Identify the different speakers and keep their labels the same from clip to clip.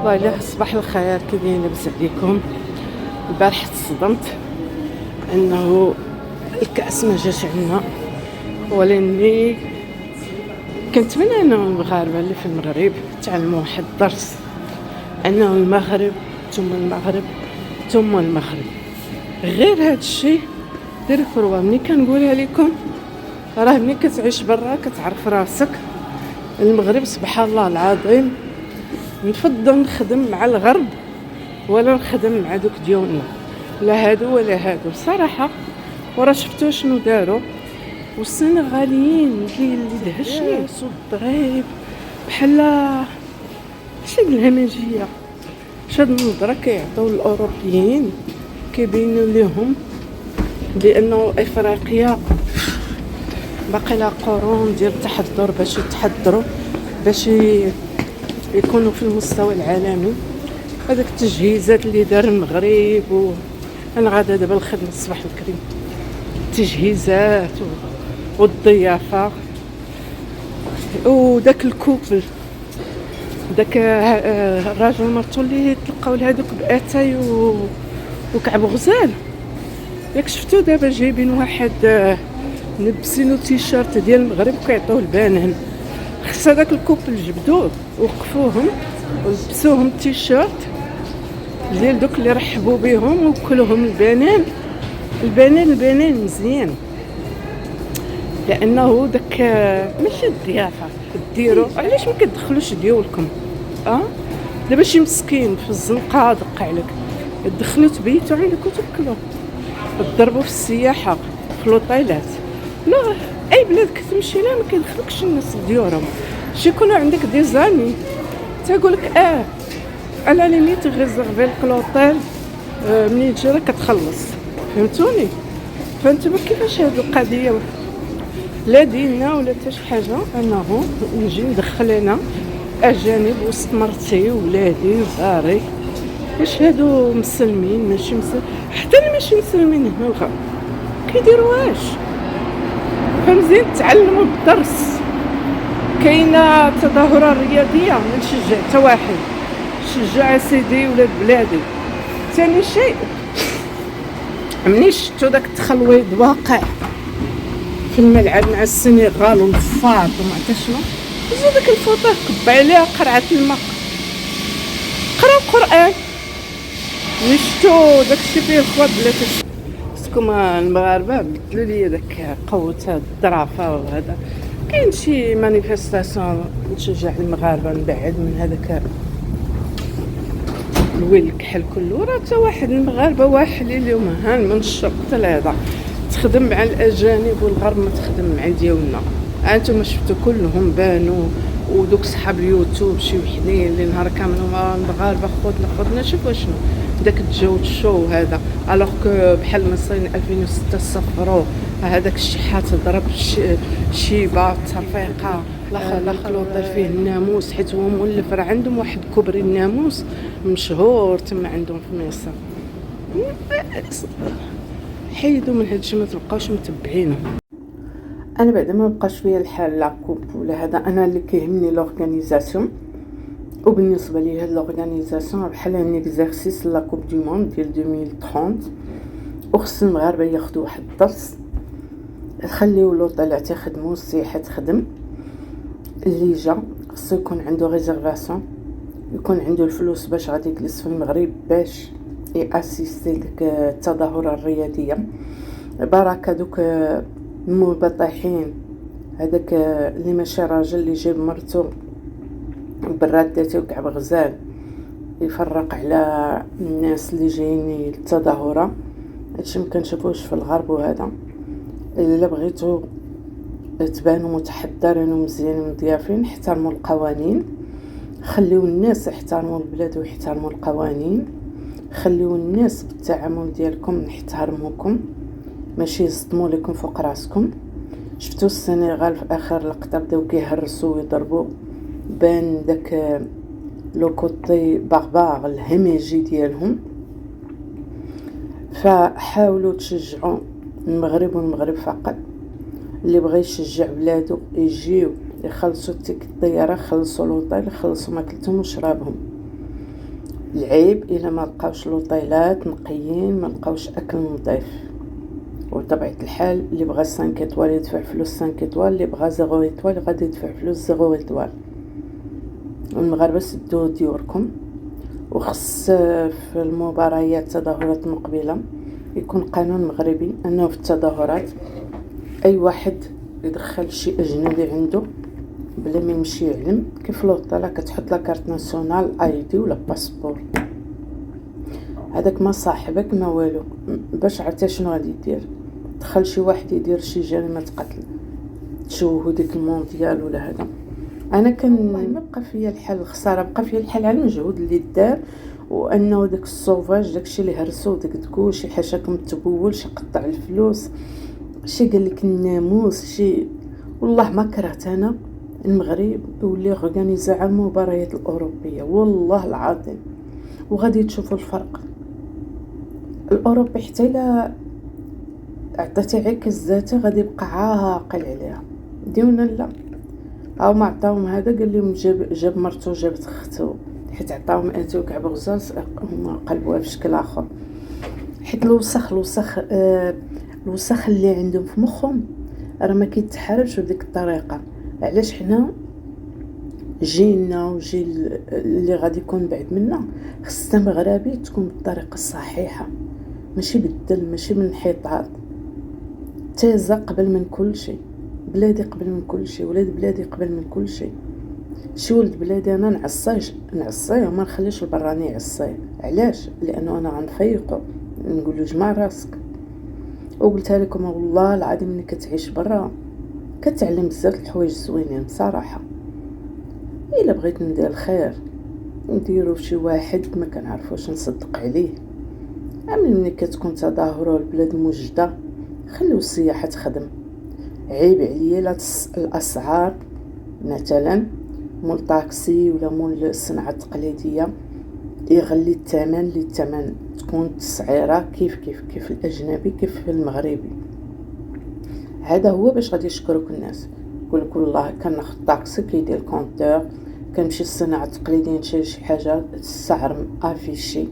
Speaker 1: والله صباح الخير، كي دايرين لاباس عليكم؟ البارح تصدمت انه الكاس ما جاش عندنا، ولاني كنتمنى انه المغاربه اللي في المغرب تعلموا واحد الدرس، انه المغرب ثم المغرب ثم المغرب. غير هذا الشيء ديروا فروا ملي كنقولها لكم، راه ملي كتعيش برا كتعرف راسك. المغرب سبحان الله العظيم نفضل نخدم مع الغرب ولا نخدم مع دوك ديالنا، لا هادو ولا هادو صراحه. ورا شفتوا شنو داروا والسنغاليين اللي دهشني والضريب بحال شي الهمجيه. شاد النظره كيعطيو الاوروبيين كيبينوا لهم بانه افريقيا باقي لها قرون ديال التحضر باش يتحضروا، باش يكونوا في المستوى العالمي. هذاك التجهيزات اللي دار المغرب انا غادا دابا الخدمه الصباح الكريم، التجهيزات والضيافه وداك الكوبل، داك الراجل مرتو اللي تلقاو لهذوك باتاي وكعب غزال. ياك شفتو دابا جايبين واحد لبسينو تيشيرت ديال المغرب وكيعطوه البنان. خص هذاك الكوبل جبدوه وقفوهم ولبسوهم التيشيرت ديال دوك اللي رحبوا بهم وكلهم البنان مزيان، لانه داك ماشي الضيافه ديروا. علاش ما كتدخلوش ديولكم؟ دابا شي مسكين في الزنقه دق عليك، تدخلوا تبيتوا عندك وتاكلوا، تضربوا في السياحه في لوطيلات. لا، اي بلاد كتمشي لا ما كيدخلوكش الناس ديورهم. شي يكونوا عندك دي زامي تقول لك على ليميت غيزيرفي لك لوطيل، منين تجي راك كتخلص. فهمتوني؟ فانتما كيفاش هاد القضيه لا ديننا ولا حتى شي حاجه انه نجي ندخل انا اجانب وسط مرتي وولادي وداري؟ واش هادو مسلمين؟ ماشي مسلمين، حتى اللي ماشي مسلمين هنا الغرب كيديروهاش. فمزيان تعلموا الدرس. كاينه تظاهره رياضيه ما نشجع حتى واحد، شجع سيدي ولاد بلادي. ثاني شيء مني شفتو داك التخلويض واقع في الملعب مع السنغال والفاط وما عرفت شنو، زو داك الفوطه كب عليها قرعه الماء، قراو القران. شفتو داكشي فيه الخوات بلاتي. خصكم المغاربه بدلوا لي داك قوه الظرافه وهذا. كاين شي مانيفيستاسيون نشجع المغاربه نبعد من هذاك الويل الكحل كله. راه حتى واحد المغاربه واحد اليوم هان من الشرق حتى لهذا تخدم مع الاجانب والغرب ما تخدم مع ديالنا. انتم شفتوا كلهم بانوا ودوك صحاب اليوتيوب شي وحدين اللي نهار كامل هما المغاربه خذنا شوفوا شنو داك الجو الشو هذا. الوغ كو بحال المصريين 2006 صفروا هذاك الشحات ضرب شيبه الترفيقه لا لوطيل فيه الناموس حيت هو مولف. راه عندهم واحد كوبري الناموس مشهور تما عندهم في مصر. حيدوا من هادشي ما تبقاوش متبعينه. انا بعدا ما بقاش فيا الحال لا كوب ولا هذا. انا اللي كيهمني لورغانيزاسيون، وبالنسبه لي هاد لورغانيزاسيون بحال ان اكزرسيس لا كوب دو موند ديال 2030. وخص المغاربه ياخذوا واحد الدرس، خليو لوطيلات يخدموا، السياحه تخدم. اللي جا خصو يكون عنده ريزيرفاسيون، يكون عنده الفلوس باش غادي يجلس في المغرب باش ياسيستي ديك التظاهره الرياضيه. بركه دوك المبطحين هذاك اللي ماشي راجل اللي جاب مرتو برادته وكعب غزال يفرق على الناس اللي جايين للتظاهره. هادشي ما كنشوفوش في الغرب. وهذا الا بغيتو تبانوا متحضرين ومزيانين ومضيافين احترموا القوانين، خليو الناس يحترموا البلاد ويحترموا القوانين، خليو الناس بالتعامل ديالكم نحترموكم ماشي يصدموا لكم فوق راسكم. شفتوا السنغال في اخر لقطه بداو كيهرسوا ويضربوا، بان داك لو كوتي باربار الهمجي ديالهم. فحاولوا تشجعوا المغرب والمغرب فقط. اللي بغى يشجع بلادو يجيو يخلصوا التيكت الطياره، يخلصوا لوطيل، يخلصوا ماكلتهم وشرابهم. العيب الا ما لقاوش لوطيلات نقيين، ما لقاوش اكل نظيف. وطبيعة الحال اللي بغى 5 ايطوال يدفع فلوس 5 ايطوال، اللي بغى 0 ايطوال غادي يدفع فلوس 0 ايطوال. المغاربه سدوا ديوركم. وخص في المباريات التظاهرات المقبله يكون قانون مغربي انه في التظاهرات اي واحد يدخل شي اجنبي عنده بلا ما يمشي يعلم، كيف لوطاله كتحط لا كارت ناسيونال اي دي ولا باسبور، هذاك ما صاحبك ما والو. باش عرفتي شنو غادي يدير؟ دخل شي واحد يدير شي جريمه قتل، تشوهوا ديك المونديال ولا هذا. انا كان ما بقى فيا الحل، الخساره بقى فيا الحل على المجهود اللي دار، وانه داك الصوفاج داكشي اللي هرسو داك دكو شي حاشاكم تبول، شي قطع الفلوس، شي قال لك الناموس، شي والله ما كرهت انا المغرب يولي اورغانيزا على المباريات الاوروبيه والله العظيم. وغادي تشوفوا الفرق. الاوروبي حتى الا عطيتي غير كزاته غادي يبقى عاقل عليها. ديونا لا، او ما عطاهم هذا قال لهم جاب مرتو جابت اختو، حيت عطاهم اتو كعب غزاز هما قلبوها بشكل اخر. حيت الوسخ اللي عندهم في مخهم راه ما كيتحاربش بديك الطريقه. علاش حنا جيلنا وجيل اللي غادي يكون بعد منا خصنا مغربي تكون بالطريقه الصحيحه، ماشي بالدل، ماشي من الحيطات. تازه قبل من كل شيء، بلادي قبل من كل شيء، ولاد بلادي قبل من كل شيء. شي ولد بلادي انا نعصيه وما نخليش البراني يعصيه. علاش؟ لانه انا غنفيقو نقول له جمع راسك. وقلتها لكم والله العظيم ملي كتعيش برا كتعلم بزاف الحوايج زوينين بصراحه. الا بغيت ندير الخير نديرو فشي واحد ما كنعرفوش نصدق عليه. اما ملي كتكون تظاهره البلاد موجده خليو السياحه تخدم. عيب عليا لا الاسعار مثلا مول طاكسي ولا مول الصناعه التقليديه يغلي الثمن تكون التسعيره كيف الاجنبي كيف المغربي. هذا هو باش غادي يشكروك الناس. يقولك والله كناخذ طاكسي كيدير الكونتور، كنمشي للصناعه التقليديه نشري شي حاجه السعر افيشي.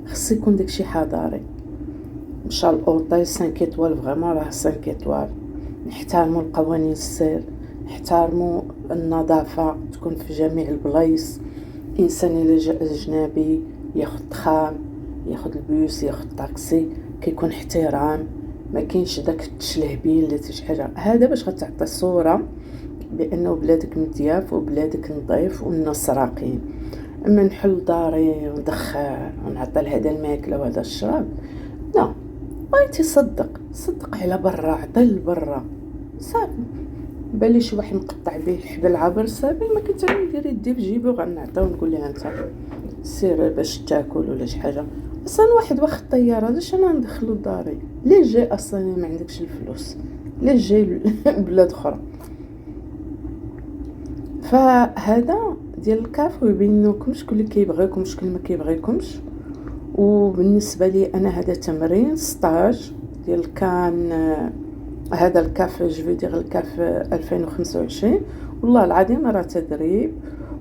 Speaker 1: خص يكون داكشي حضاري. مشى الاوطيل 5 ايطوال فريمون راه 5 ايطوال. نحترموا القوانين السير، نحترموا النظافه تكون في جميع البلايص. انسان الى جاء اجنبي ياخذ تخام ياخذ البيوس ياخذ طاكسي كيكون احترام، ما كاينش داك التشلهبيل اللي شي حاجه. هذا باش غتعطي صوره بانه بلادك مضياف وبلادك نظيف والناس راقين. اما نحل داري وندخل ونعطي لهذا الماكله وهذا الشراب، لا. بغيتي صدق على برا، عطي لبرا صافي. بالي شي واحد نقطع به الحبل عبر صافي، ما كنت ندير يدي في جيبي وغنعطيو ونقول لها انت سير باش تاكل ولا شي حاجه. اصلا واحد واخد الطياره علاش انا ندخلو لداري؟ ليه جاي اصلا ما عندكش الفلوس؟ ليه جاي بلاد اخرى؟ فهذا ديال الكاف ويبينوكم شكون اللي كيبغيكم شكون اللي ما كيبغيكمش. وبالنسبه لي انا هذا تمرين ستاج ديال كان هذا الكاف جو دير الكاف 2025 والله العظيم راه تدريب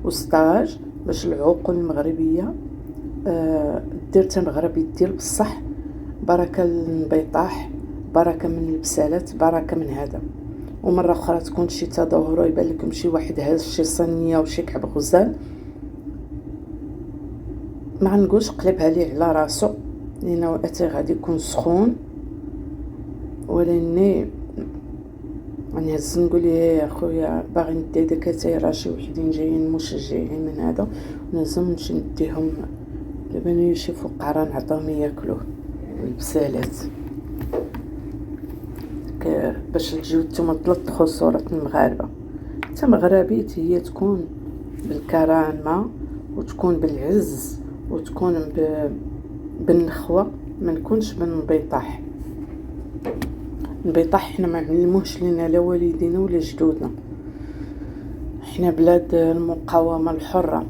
Speaker 1: وستاج باش العقول المغربيه دير تمغربي ديال بصح. بركه البيطاح، بركه من البسالات، بركه من هذا. ومره اخرى تكون شي تظاهره يبان لكم شي واحد هاز شي صينيه وشي كعب غزال، ما نقولش قلبها ليه على راسو لانه اتي غادي يكون سخون، ولاني نهز نقول ليه يا خويا باغي ندي داك اتاي شي وحدين جايين مشجعين من هذا ونهزهم نمشي نديهم لبنو شي فقراء نعطيهم ياكلوه البسالات باش تجيو نتوما تلطخوا صورة المغاربه. انت مغربي هي تكون بالكرامه وتكون بالعز وتكون بالنخوه، ما نكونش بالانبطاح. الانبطاح حنا ما علموهش لينا لا والدينا ولا جدودنا. حنا بلاد المقاومه الحره،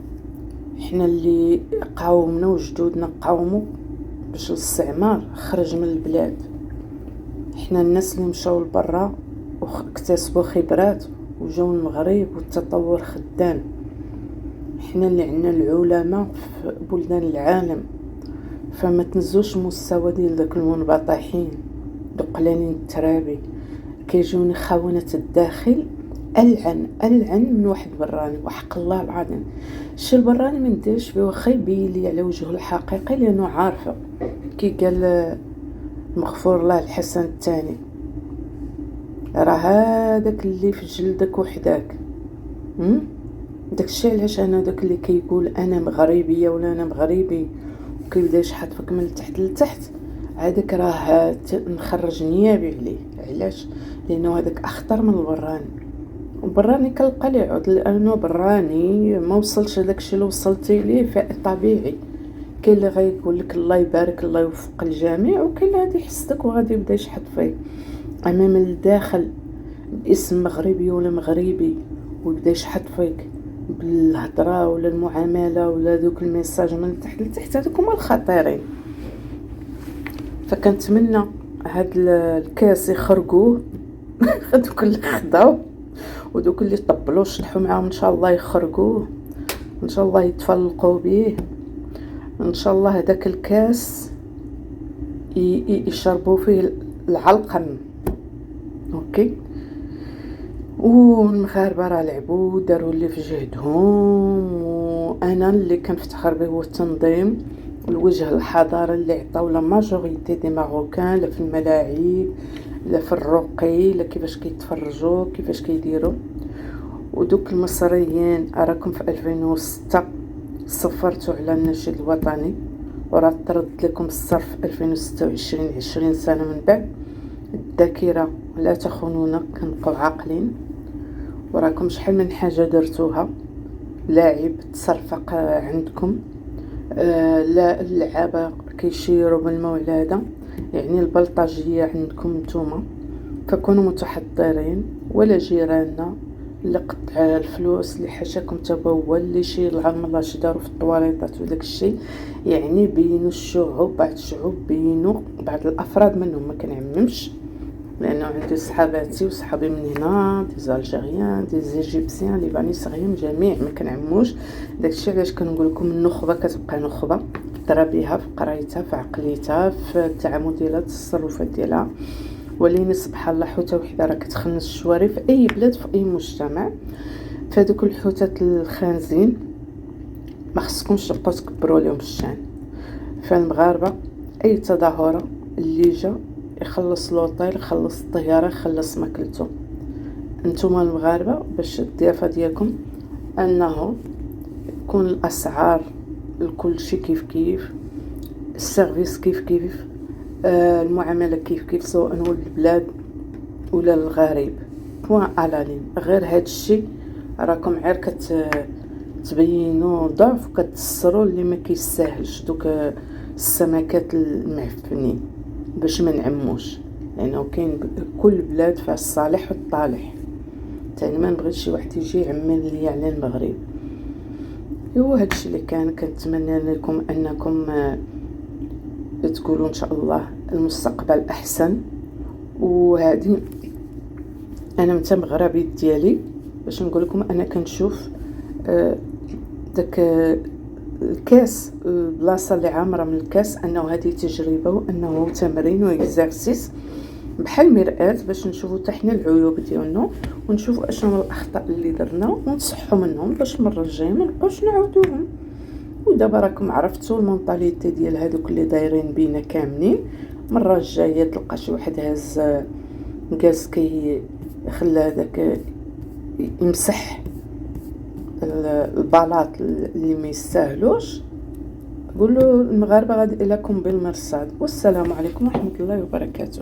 Speaker 1: حنا اللي قاومنا وجدودنا قاوموا باش الاستعمار خرج من البلاد. حنا الناس اللي مشاو لبرا واكتسبوا خبرات وجاو المغرب والتطور خدام. حنا اللي عندنا العلماء في بلدان العالم، فما تنزوش مستوى ديال داك المنبطحين دقلانين الترابي كيجوني خونة الداخل. العن من واحد براني، وحق الله العظيم الشي البراني ما نديرش فيه واخا يبين لي على وجهه الحقيقي، لانه عارفه كي قال مغفور الله الحسن الثاني، راه هذاك اللي في جلدك وحداك. داك الشيء علاش انا داك اللي كيقول انا مغربيه ولا انا مغربي وكيبدا يشحط فيك من التحت للتحت، هذاك راه نخرج نيابي عليه. علاش؟ لانه هذاك اخطر من البراني. البراني كنلقى ليه عذر لانه براني ما وصلش هذاك الشيء اللي وصلتي ليه طبيعي. كاين اللي غيقول لك الله يبارك الله يوفق الجميع، وكاين اللي غادي يحسدك وغادي يبدا يشحط فيك. اما من الداخل باسم مغربي ولا مغربي ويبدا يشحط فيك بالهضره ولا المعامله ولا دوك الميساج من تحت لتحت، هذوك هما الخطيرين. فكنتمنى هاد الكاس يخرجوه دوك اللي خداو ودوك اللي طبلوا شلحوا معاهم ان شاء الله يخرجوه، ان شاء الله يتفلقوا به، ان شاء الله هذاك الكاس يشربوا فيه العلقم. اوكي. والمغاربه راه لعبوا داروا اللي في جهدهم، وانا اللي كنفتخر به هو التنظيم، الوجه الحضاره اللي عطاو لا ماجوريتي دي ماروكان، لا في الملاعب لا في الرقي لا كيفاش كيتفرجوا كيفاش كيديروا. ودوك المصريين راكم في 2006 صفرتوا على النشيد الوطني، وراه ترد لكم الصرف 2026 20 سنه من بعد. الذاكره لا تخونونا، كنبقاو عاقلين، وراكم شحال من حاجه درتوها. لاعب تصرفق عندكم، لا اللعابه كيشيروا بالمولده، يعني البلطجيه عندكم نتوما، فكونوا متحضرين. ولا جيراننا اللي قطع الفلوس اللي حاشاكم تبوا اللي شي العملاش داروا في الطواليطات وداك الشيء، يعني بينوا الشعوب، بعض الشعوب بينوا بعض الافراد منهم، ما كنعممش لانه عندي صحاباتي وصحابي من هنا دي زالجيريان دي زيجيبسيان ليبانيسيين جميع، ما كنعموش. داكشي علاش كنقول لكم النخبه كتبقى نخبه في تربيها في قرايتها في عقليتها في التعامل ديالها التصرفات ديالها. وليني سبحان الله حوته وحده راه كتخنس الشوارع في اي بلاد في اي مجتمع. فهادوك الحوتات الخانزين ما خصكمش تبقاو تكبروا لهم الشان. فالمغاربه اي تظاهره اللي جا يخلص لوطيل يخلص الطياره يخلص ماكلته. نتوما المغاربه باش الضيافه ديالكم انه يكون الاسعار الكل شيء كيف كيف، السيرفيس كيف كيف، المعامله كيف كيف، سواء هو البلاد ولا الغريب. بوان على غير هاد الشيء راكم غير كتبينوا ضعف وكتسروا اللي ما كيستاهلش دوك السمكات المعفنين باش ما نعموش، لانه كاين كل بلاد فيها الصالح والطالح. تاني ما نبغيش شي واحد يجي يعمل لي على المغرب. هو هادشي اللي كنتمنى لكم انكم تقولوا ان شاء الله المستقبل احسن. وهذه انا متى مغربي ديالي باش نقول لكم انا كنشوف داك الكاس البلاصه اللي عامره من الكاس انه هذه تجربه وانه تمرين واكزارسيس بحال مرآة باش نشوفوا حتى حنا العيوب ديالنا ونشوفوا اشنو الاخطاء اللي درنا ونصحوا منهم باش المره الجايه ما نبقاوش نعاودوهم. ودابا راكم عرفتوا المونطاليتي ديال هذوك اللي دايرين بينا كاملين. المره الجايه تلقى شي واحد هاز كاس كي خلى هذاك يمسح البلاط اللي ما يستاهلوش، قولوا المغاربه غادي لكم بالمرصاد. والسلام عليكم ورحمه الله وبركاته.